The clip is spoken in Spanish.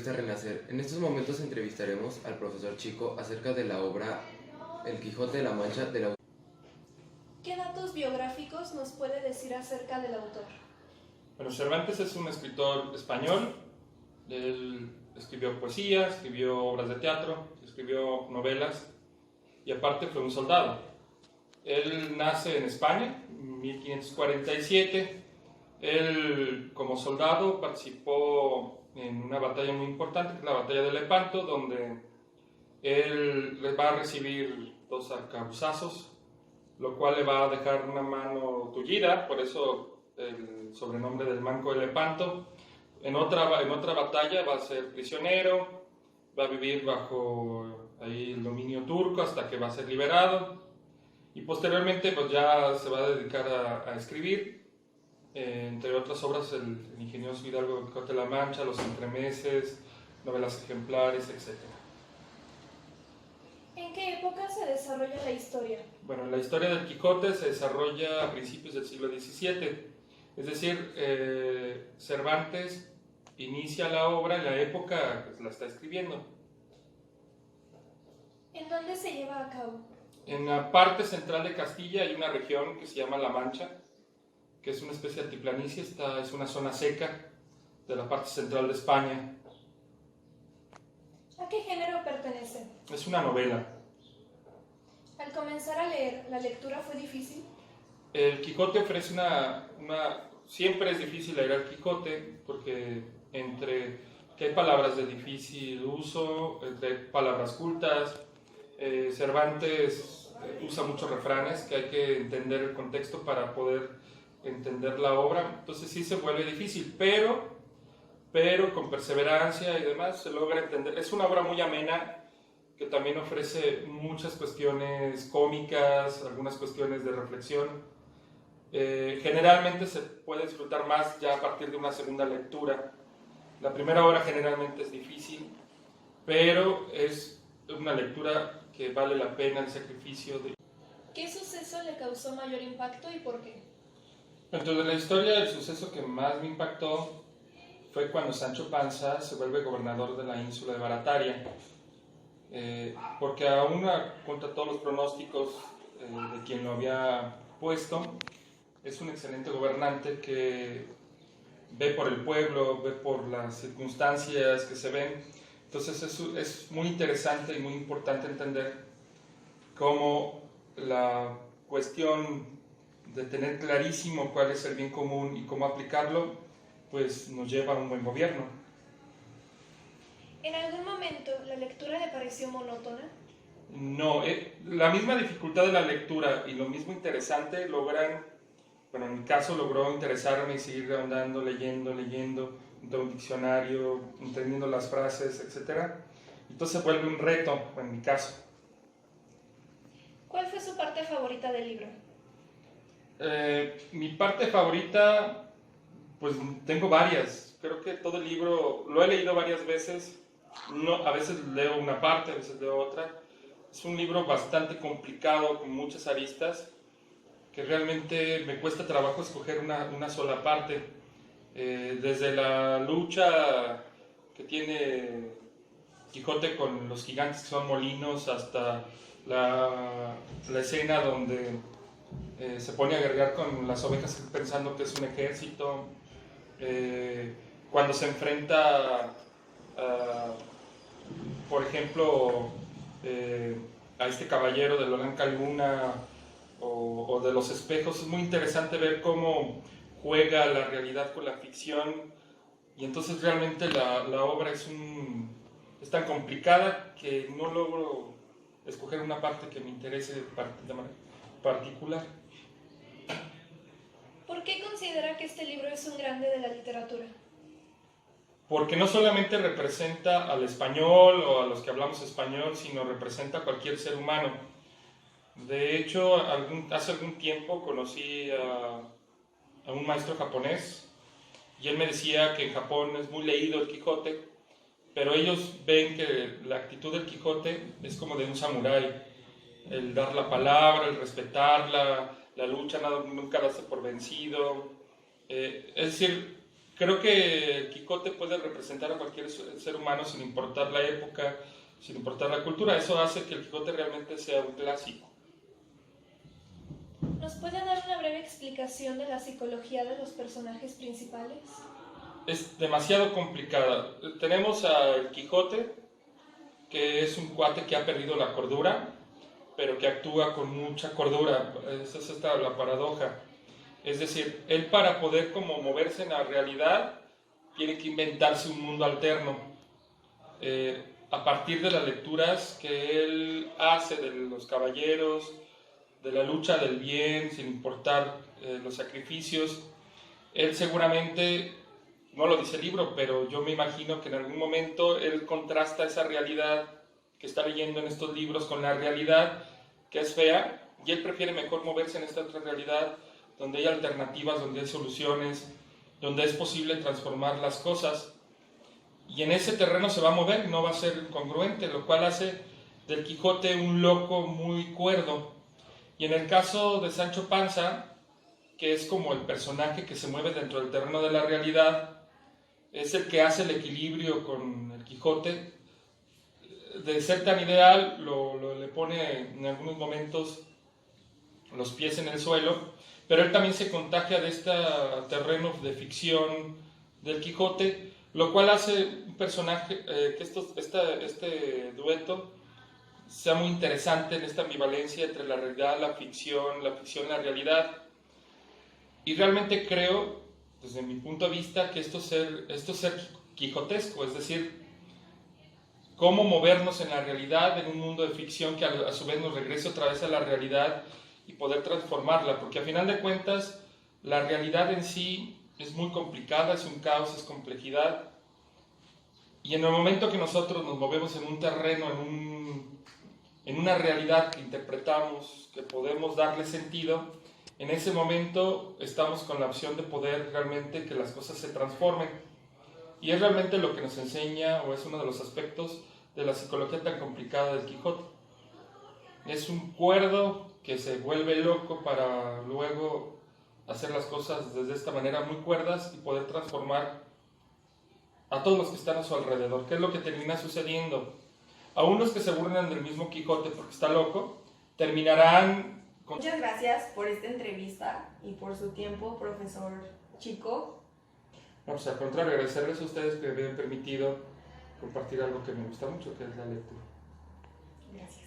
revista Renacer. En estos momentos entrevistaremos al profesor Chico acerca de la obra El Quijote de la Mancha del autor. ¿Qué datos biográficos nos puede decir acerca del autor? Bueno, Cervantes es un escritor español. Él escribió poesía, escribió obras de teatro, escribió novelas y aparte fue un soldado. Él nace en España en 1547. Él, como soldado, participó en una batalla muy importante, que es la batalla de Lepanto, donde él va a recibir 2 arcabuzazos, lo cual le va a dejar una mano tullida, por eso el sobrenombre del Manco de Lepanto. En otra batalla va a ser prisionero, va a vivir bajo ahí el dominio turco hasta que va a ser liberado, y posteriormente pues ya se va a dedicar a escribir. Entre otras obras, el ingenioso Hidalgo Don Quijote de la Mancha, Los Entremeses, novelas ejemplares, etc. ¿En qué época se desarrolla la historia? Bueno, la historia del Quijote se desarrolla a principios del siglo XVII, es decir, Cervantes inicia la obra en la época que la está escribiendo. ¿En dónde se lleva a cabo? En la parte central de Castilla hay una región que se llama La Mancha, que es una especie de altiplanicie, es una zona seca de la parte central de España. ¿A qué género pertenece? Es una novela. Al comenzar a leer, ¿la lectura fue difícil? El Quijote ofrece siempre es difícil leer al Quijote, porque entre que hay palabras de difícil uso, entre palabras cultas, Cervantes usa muchos refranes que hay que entender el contexto para poder entender la obra, entonces sí se vuelve difícil, pero con perseverancia y demás se logra entender. Es una obra muy amena que también ofrece muchas cuestiones cómicas, algunas cuestiones de reflexión. Generalmente se puede disfrutar más ya a partir de una segunda lectura. La primera obra generalmente es difícil, pero es una lectura que vale la pena el sacrificio de... ¿Qué suceso le causó mayor impacto y por qué? Dentro de la historia, el suceso que más me impactó fue cuando Sancho Panza se vuelve gobernador de la ínsula de Barataria, porque aún contra todos los pronósticos de quien lo había puesto, es un excelente gobernante que ve por el pueblo, ve por las circunstancias que se ven. Entonces es muy interesante y muy importante entender cómo la cuestión de tener clarísimo cuál es el bien común y cómo aplicarlo, pues nos lleva a un buen gobierno. ¿En algún momento la lectura le pareció monótona? No, la misma dificultad de la lectura y lo mismo interesante bueno, en mi caso logró interesarme y seguir ahondando, leyendo, entre un diccionario, entendiendo las frases, etc. Entonces vuelve un reto, en mi caso. ¿Cuál fue su parte favorita del libro? Mi parte favorita, pues tengo varias. Creo que todo el libro lo he leído varias veces. A veces leo una parte, a veces leo otra. Es un libro bastante complicado, con muchas aristas, que realmente me cuesta trabajo escoger una sola parte. Desde la lucha que tiene Quijote con los gigantes que son molinos, hasta la escena donde se pone a guerrear con las ovejas pensando que es un ejército, cuando se enfrenta por ejemplo a este caballero de Lolanca Luna o de los espejos. Es muy interesante ver cómo juega la realidad con la ficción, y entonces realmente la obra es tan complicada que no logro escoger una parte que me interese de manera particular. ¿Por qué considera que este libro es un grande de la literatura? Porque no solamente representa al español o a los que hablamos español, sino representa a cualquier ser humano. De hecho, hace algún tiempo conocí a un maestro japonés, y él me decía que en Japón es muy leído el Quijote, pero ellos ven que la actitud del Quijote es como de un samurái, el dar la palabra, el respetarla, la lucha nunca darse por vencido. Es decir, creo que el Quijote puede representar a cualquier ser humano sin importar la época, sin importar la cultura. Eso hace que el Quijote realmente sea un clásico. ¿Nos puede dar una breve explicación de la psicología de los personajes principales? Es demasiado complicada. Tenemos al Quijote, que es un cuate que ha perdido la cordura, pero que actúa con mucha cordura. Esa es la paradoja. Es decir, él para poder como moverse en la realidad, tiene que inventarse un mundo alterno. A partir de las lecturas que él hace de los caballeros, de la lucha del bien, sin importar los sacrificios, él seguramente, no lo dice el libro, pero yo me imagino que en algún momento él contrasta esa realidad que está leyendo en estos libros con la realidad que es fea, y él prefiere mejor moverse en esta otra realidad donde hay alternativas, donde hay soluciones, donde es posible transformar las cosas. Y en ese terreno se va a mover, no va a ser congruente, lo cual hace del Quijote un loco muy cuerdo. Y en el caso de Sancho Panza, que es como el personaje que se mueve dentro del terreno de la realidad, es el que hace el equilibrio con el Quijote. De ser tan ideal, le pone en algunos momentos los pies en el suelo, pero él también se contagia de este terreno de ficción del Quijote, lo cual hace un personaje, que este dueto sea muy interesante en esta ambivalencia entre la realidad, la ficción, la realidad. Y realmente creo, desde mi punto de vista, que esto es ser quijotesco, es decir, cómo movernos en la realidad, en un mundo de ficción que a su vez nos regrese otra vez a la realidad y poder transformarla, porque a final de cuentas la realidad en sí es muy complicada, es un caos, es complejidad, y en el momento que nosotros nos movemos en un terreno, en una realidad que interpretamos, que podemos darle sentido, en ese momento estamos con la opción de poder realmente que las cosas se transformen, y es realmente lo que nos enseña, o es uno de los aspectos de la psicología tan complicada del Quijote. Es un cuerdo que se vuelve loco para luego hacer las cosas desde esta manera muy cuerdas y poder transformar a todos los que están a su alrededor. ¿Qué es lo que termina sucediendo? A unos que se burlan del mismo Quijote porque está loco, terminarán con... Muchas gracias por esta entrevista y por su tiempo, profesor Chico. No, pues al contrario, agradecerles a ustedes que me hayan permitido compartir algo que me gusta mucho, que es la lectura. Gracias.